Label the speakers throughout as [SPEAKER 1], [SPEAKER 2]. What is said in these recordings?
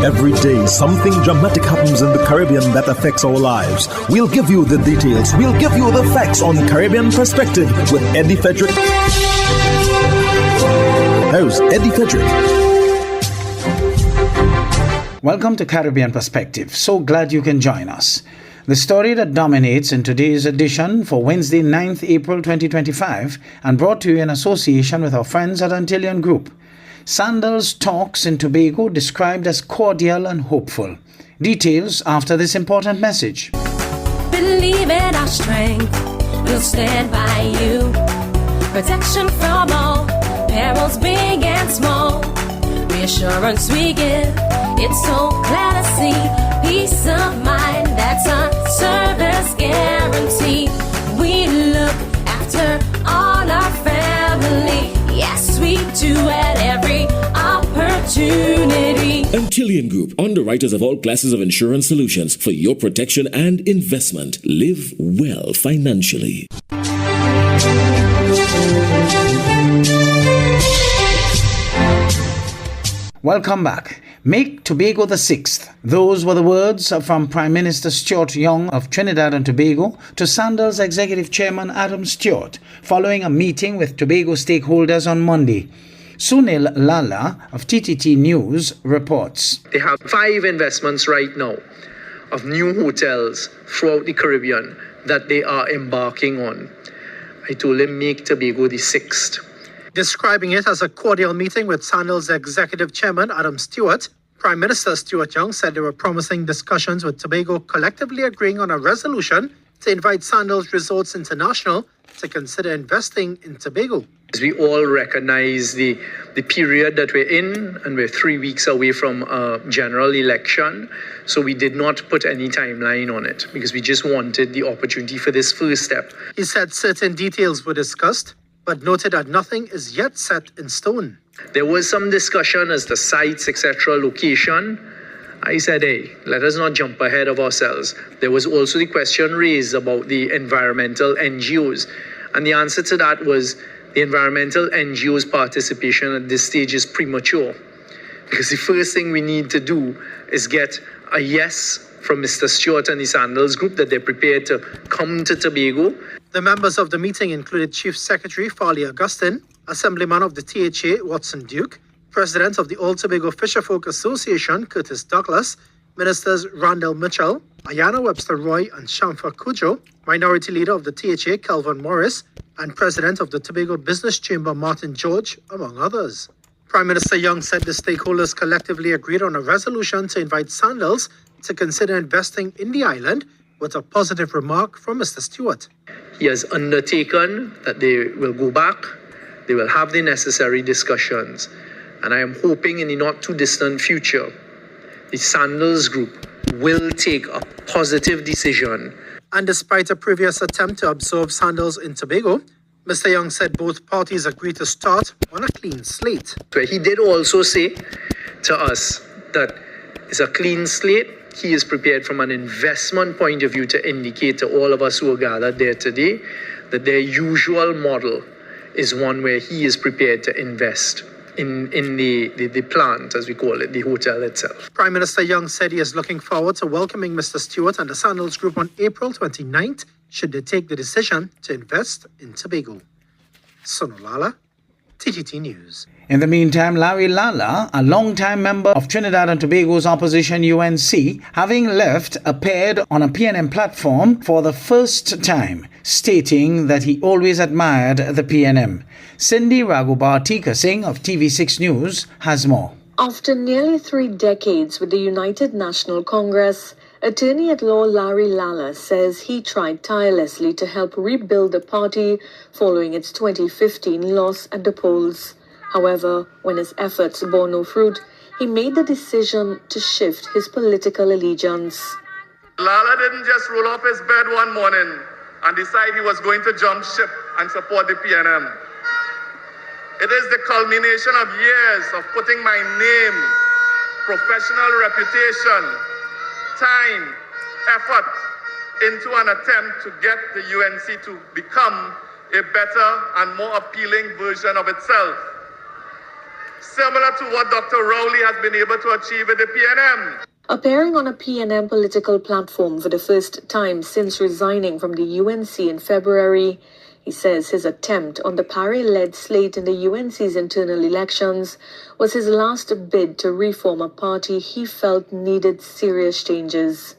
[SPEAKER 1] Every day, something dramatic happens in the Caribbean that affects our lives. We'll give you the details. We'll give you the facts on Caribbean Perspective with Eddie Frederick. Here's Eddie Frederick.
[SPEAKER 2] Welcome to Caribbean Perspective. So glad you can join us. The story that dominates in today's edition for Wednesday, 9th April 2025, and brought to you in association with our friends at Antillean Group. Sandals talks in Tobago described as cordial and hopeful. Details after this important message.
[SPEAKER 3] Believe in our strength, we'll stand by you. Protection from all, perils big and small. Reassurance we give, it's so glad to see. Peace of mind, that's our service guarantee. We look after all our family. Yes, we do at every opportunity.
[SPEAKER 4] Antillean Group, underwriters of all classes of insurance solutions for your protection and investment. Live well financially.
[SPEAKER 2] Welcome back. Make Tobago the 6th. Those were the words from Prime Minister Stuart Young of Trinidad and Tobago to Sandals Executive Chairman Adam Stewart following a meeting with Tobago stakeholders on Monday. Sunil Lala of TTT News reports.
[SPEAKER 5] They have 5 investments right now of new hotels throughout the Caribbean that they are embarking on. I told them make Tobago the 6th.
[SPEAKER 6] Describing it as a cordial meeting with Sandals Executive Chairman Adam Stewart, Prime Minister Stuart Young said there were promising discussions with Tobago collectively agreeing on a resolution to invite Sandals Resorts International to consider investing in Tobago.
[SPEAKER 5] As we all recognize the period that we're in, and we're 3 weeks away from a general election, so we did not put any timeline on it because we just wanted the opportunity for this first step.
[SPEAKER 6] He said certain details were discussed, but noted that nothing is yet set in stone.
[SPEAKER 5] There was some discussion as to sites, etc., location. I said, hey, let us not jump ahead of ourselves. There was also the question raised about the environmental NGOs. And the answer to that was the environmental NGOs' participation at this stage is premature. Because the first thing we need to do is get a yes from Mr. Stewart and the Sandals Group that they're prepared to come to Tobago.
[SPEAKER 6] The members of the meeting included Chief Secretary Farley Augustine, Assemblyman of the THA Watson Duke, President of the Old Tobago Fisherfolk Association Curtis Douglas, Ministers Randall Mitchell, Ayana Webster Roy and Shamfa Kujo, Minority Leader of the THA Kelvin Morris, and President of the Tobago Business Chamber Martin George, among others. Prime Minister Young said the stakeholders collectively agreed on a resolution to invite Sandals to consider investing in the island, with a positive remark from Mr. Stewart.
[SPEAKER 5] He has undertaken that they will go back, they will have the necessary discussions, and I am hoping in the not too distant future, the Sandals Group will take a positive decision.
[SPEAKER 6] And despite a previous attempt to absorb Sandals in Tobago, Mr. Young said both parties agreed to start on a clean slate.
[SPEAKER 5] He did also say to us that it's a clean slate. He is prepared from an investment point of view to indicate to all of us who are gathered there today that their usual model is one where he is prepared to invest in the plant, as we call it, the hotel itself.
[SPEAKER 6] Prime Minister Young said he is looking forward to welcoming Mr. Stewart and the Sandals Group on April 29th, should they take the decision to invest in Tobago. Sonolala, TTT News.
[SPEAKER 2] In the meantime, Larry Lala, a long-time member of Trinidad and Tobago's opposition UNC, having left, appeared on a PNM platform for the first time, stating that he always admired the PNM. Cindy Raghubar Singh of TV6 News has more.
[SPEAKER 7] After nearly 3 decades with the United National Congress, Attorney-at-Law Larry Lala says he tried tirelessly to help rebuild the party following its 2015 loss at the polls. However, when his efforts bore no fruit, he made the decision to shift his political allegiance.
[SPEAKER 8] Lala didn't just roll off his bed one morning and decide he was going to jump ship and support the PNM. It is the culmination of years of putting my name, professional reputation, time, effort into an attempt to get the UNC to become a better and more appealing version of itself. similar to what Dr. Rowley has been able to achieve with the PNM.
[SPEAKER 7] Appearing on a PNM political platform for the first time since resigning from the UNC in February, he says his attempt on the Parry-led slate in the UNC's internal elections was his last bid to reform a party he felt needed serious changes.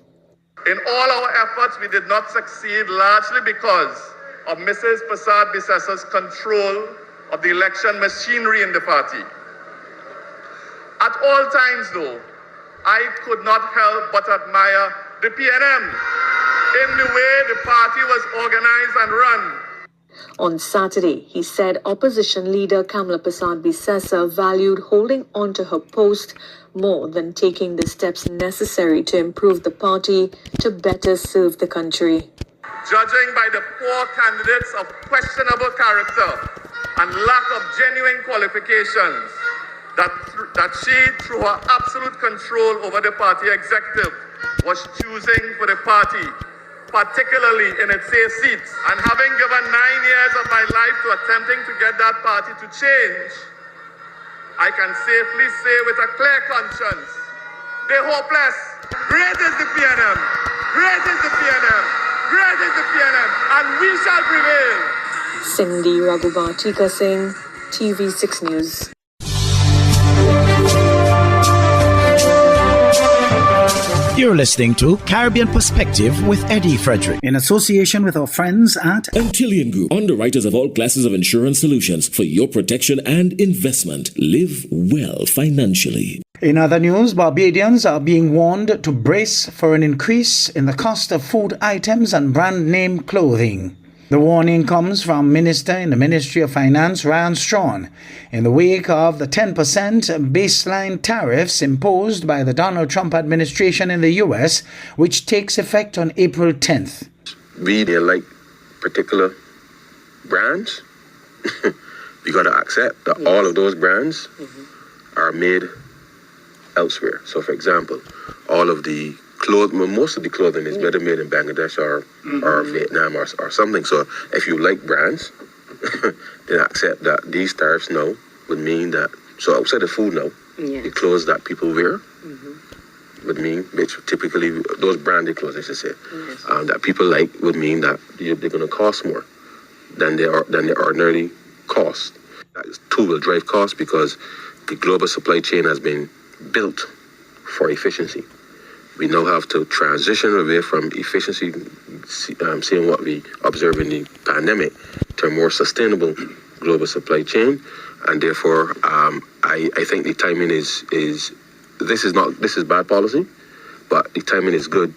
[SPEAKER 8] In all our efforts, we did not succeed largely because of Mrs. Prasad Bissasa's control of the election machinery in the party. At all times, though, I could not help but admire the PNM in the way the party was organized and run.
[SPEAKER 7] On Saturday, he said opposition leader Kamla Prasad Bissassa valued holding on to her post more than taking the steps necessary to improve the party to better serve the country.
[SPEAKER 8] Judging by the poor candidates of questionable character and lack of genuine qualifications, that she, through her absolute control over the party executive, was choosing for the party, particularly in its safe seats. And having given 9 years of my life to attempting to get that party to change, I can safely say with a clear conscience, they're hopeless. Great is the PNM. Great is the PNM. Great is the PNM. And we shall prevail.
[SPEAKER 7] Cindy Raghubatika Singh, TV6 News.
[SPEAKER 2] You're listening to Caribbean Perspective with Eddie Frederick, in association with our friends at
[SPEAKER 4] Antillian Group, underwriters of all classes of insurance solutions for your protection and investment. Live well financially.
[SPEAKER 2] In other news, Barbadians are being warned to brace for an increase in the cost of food items and brand name clothing. The warning comes from Minister in the Ministry of Finance, Ryan Strawn, in the wake of the 10% baseline tariffs imposed by the Donald Trump administration in the U.S., which takes effect on April 10th.
[SPEAKER 9] We like particular brands. You got to accept that all of those brands are made elsewhere. So, for example, all of the most of the clothing is better made in Bangladesh or Vietnam or something. So if you like brands, then accept that these tariffs now would mean that, so outside of food now, the clothes that people wear would mean, which typically, those branded clothes, I should say, that people like would mean that they're going to cost more than they ordinarily cost. That too will drive costs because the global supply chain has been built for efficiency. We now have to transition away from efficiency, seeing what we observe in the pandemic, to a more sustainable global supply chain. And therefore, I think the timing is this is bad policy, but the timing is good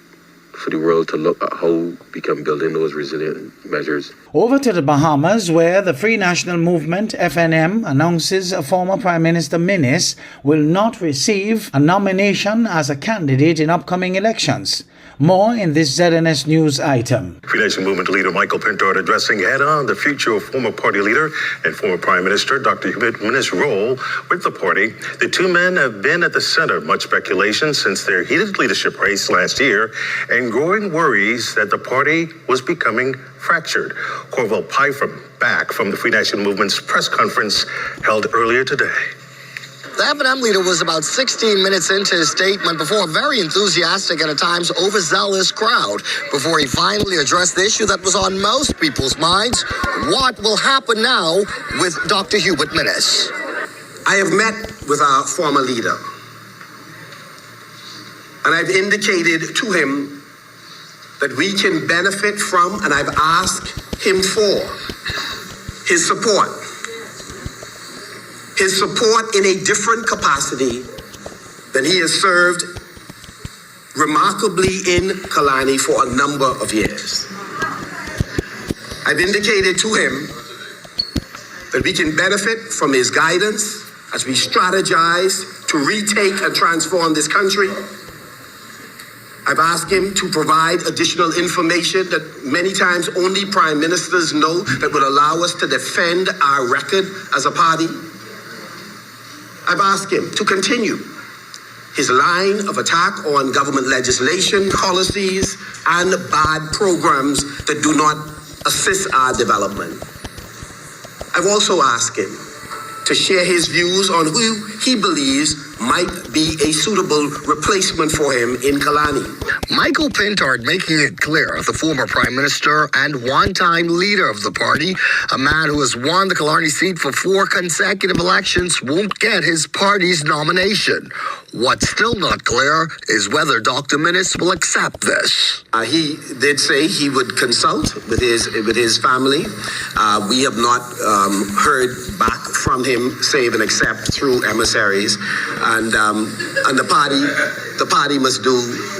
[SPEAKER 9] for the world to look at how we can build in those resilient measures.
[SPEAKER 2] Over to the Bahamas, where the Free National Movement, FNM, announces former Prime Minister Menes will not receive a nomination as a candidate in upcoming elections. More in this ZNS News item.
[SPEAKER 10] Free National Movement leader Michael Pinto addressing head-on the future of former party leader and former Prime Minister Dr. Hubert Menes' role with the party. The two men have been at the center of much speculation since their heated leadership race last year and growing worries that the party was becoming fractured. Corville Pytham back from the Free National Movement's press conference held earlier today.
[SPEAKER 11] The FNM leader was about 16 minutes into his statement before a very enthusiastic and at times overzealous crowd before he finally addressed the issue that was on most people's minds. What will happen now with Dr. Hubert Menes?
[SPEAKER 12] I have met with our former leader, and I've indicated to him that we can benefit from, and I've asked him for, his support. His support in a different capacity than he has served remarkably in Kalani for a number of years. I've indicated to him that we can benefit from his guidance as we strategize to retake and transform this country. I've asked him to provide additional information that many times only prime ministers know that would allow us to defend our record as a party. I've asked him to continue his line of attack on government legislation, policies, and bad programs that do not assist our development. I've also asked him to share his views on who he believes might be a suitable replacement for him in Kalani.
[SPEAKER 11] Michael Pintard making it clear the former Prime Minister and one-time leader of the party, a man who has won the Killarney seat for 4 consecutive elections, won't get his party's nomination. What's still not clear is whether Dr. Minnis will accept this.
[SPEAKER 12] He did say he would consult with his family. We have not heard back from him, save and except through emissaries, and the party must do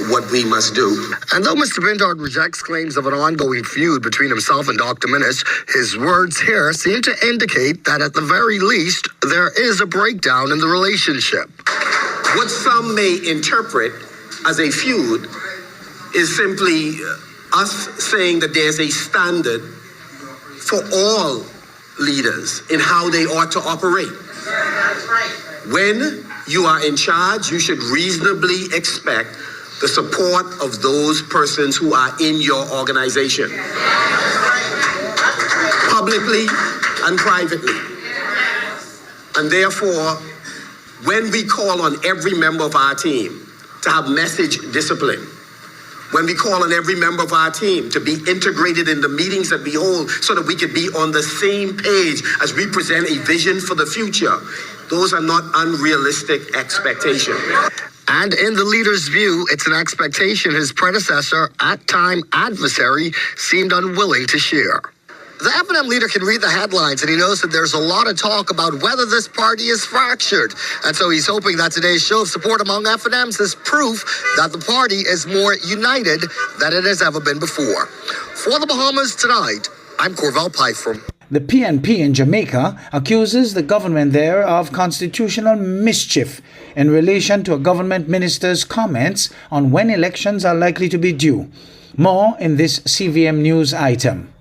[SPEAKER 12] what we must do.
[SPEAKER 11] And though Mr. Pintard rejects claims of an ongoing feud between himself and Dr. Minnis, his words here seem to indicate that at the very least there is a breakdown in the relationship.
[SPEAKER 12] What some may interpret as a feud is simply us saying that there's a standard for all leaders in how they ought to operate. When you are in charge, you should reasonably expect the support of those persons who are in your organization, publicly and privately. And therefore, when we call on every member of our team to have message discipline, when we call on every member of our team to be integrated in the meetings that we hold so that we can be on the same page as we present a vision for the future, those are not unrealistic expectations.
[SPEAKER 11] And in the leader's view, it's an expectation his predecessor, at-time adversary, seemed unwilling to share. The F&M leader can read the headlines, and he knows that there's a lot of talk about whether this party is fractured. And so he's hoping that today's show of support among F&Ms is proof that the party is more united than it has ever been before. For the Bahamas Tonight, I'm Corval Pyfrom.
[SPEAKER 2] The PNP in Jamaica accuses the government there of constitutional mischief in relation to a government minister's comments on when elections are likely to be due. More in this CVM News item.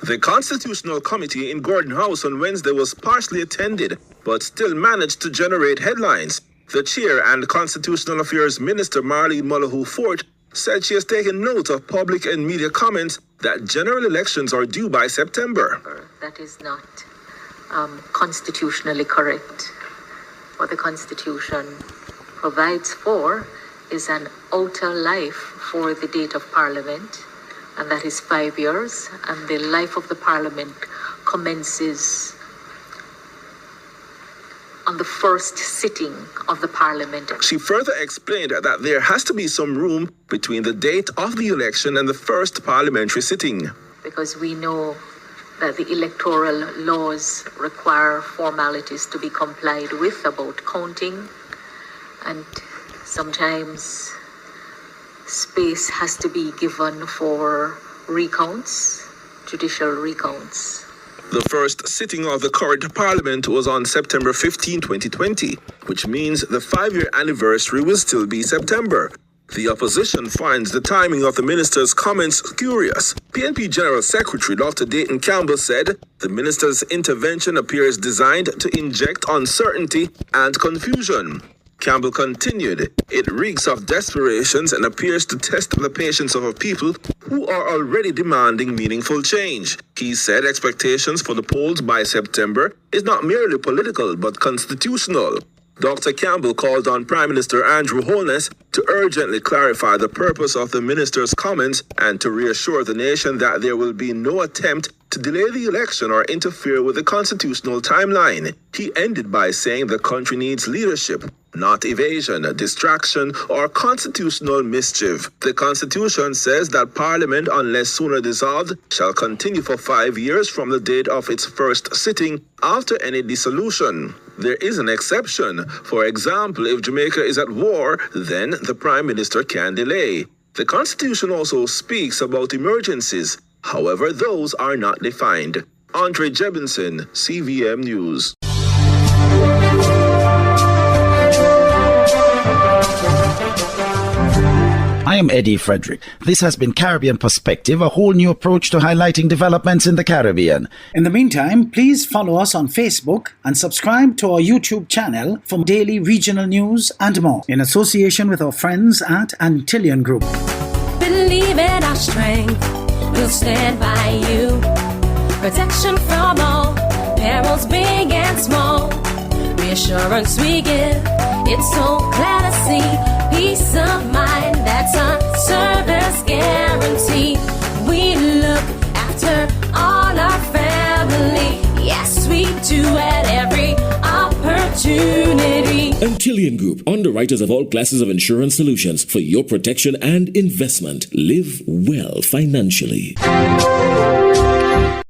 [SPEAKER 13] The Constitutional Committee in Gordon House on Wednesday was partially attended, but still managed to generate headlines. The chair and Constitutional Affairs Minister Marlene Mullahu-Fort said she has taken note of public and media comments that general elections are due by September.
[SPEAKER 14] That is not constitutionally correct. What the Constitution provides for is an outer life for the date of Parliament, and that is 5 years, and the life of the Parliament commences on the first sitting of the Parliament.
[SPEAKER 13] She further explained that there has to be some room between the date of the election and the first parliamentary sitting.
[SPEAKER 14] Because we know that the electoral laws require formalities to be complied with about counting, and sometimes space has to be given for recounts, judicial recounts.
[SPEAKER 13] The first sitting of the current parliament was on September 15, 2020, which means the 5-year anniversary will still be September. The opposition finds the timing of the minister's comments curious. PNP General Secretary Dr. Dayton Campbell said the minister's intervention appears designed to inject uncertainty and confusion. Campbell continued, it reeks of desperations and appears to test the patience of a people who are already demanding meaningful change. He said expectations for the polls by September is not merely political but constitutional. Dr. Campbell called on Prime Minister Andrew Holness to urgently clarify the purpose of the minister's comments and to reassure the nation that there will be no attempt to delay the election or interfere with the constitutional timeline. He ended by saying the country needs leadership, not evasion, distraction, or constitutional mischief. The Constitution says that Parliament, unless sooner dissolved, shall continue for 5 years from the date of its first sitting after any dissolution. There is an exception. For example, if Jamaica is at war, then the Prime Minister can delay. The Constitution also speaks about emergencies. However, those are not defined. Andre Jebinson, CVM News.
[SPEAKER 15] I am Eddie Frederick. This has been Caribbean Perspective, a whole new approach to highlighting developments in the Caribbean.
[SPEAKER 2] In the meantime, please follow us on Facebook and subscribe to our YouTube channel for daily regional news and more, in association with our friends at Antillian Group.
[SPEAKER 3] Believe in our strength, we'll stand by you. Protection from all perils big and small. reassurance we give. It's so clear to see peace of mind, that's our service guarantee. We look after all our family, yes we do, at every opportunity.
[SPEAKER 4] Antillian Group, underwriters of all classes of insurance solutions for your protection and investment. Live well financially.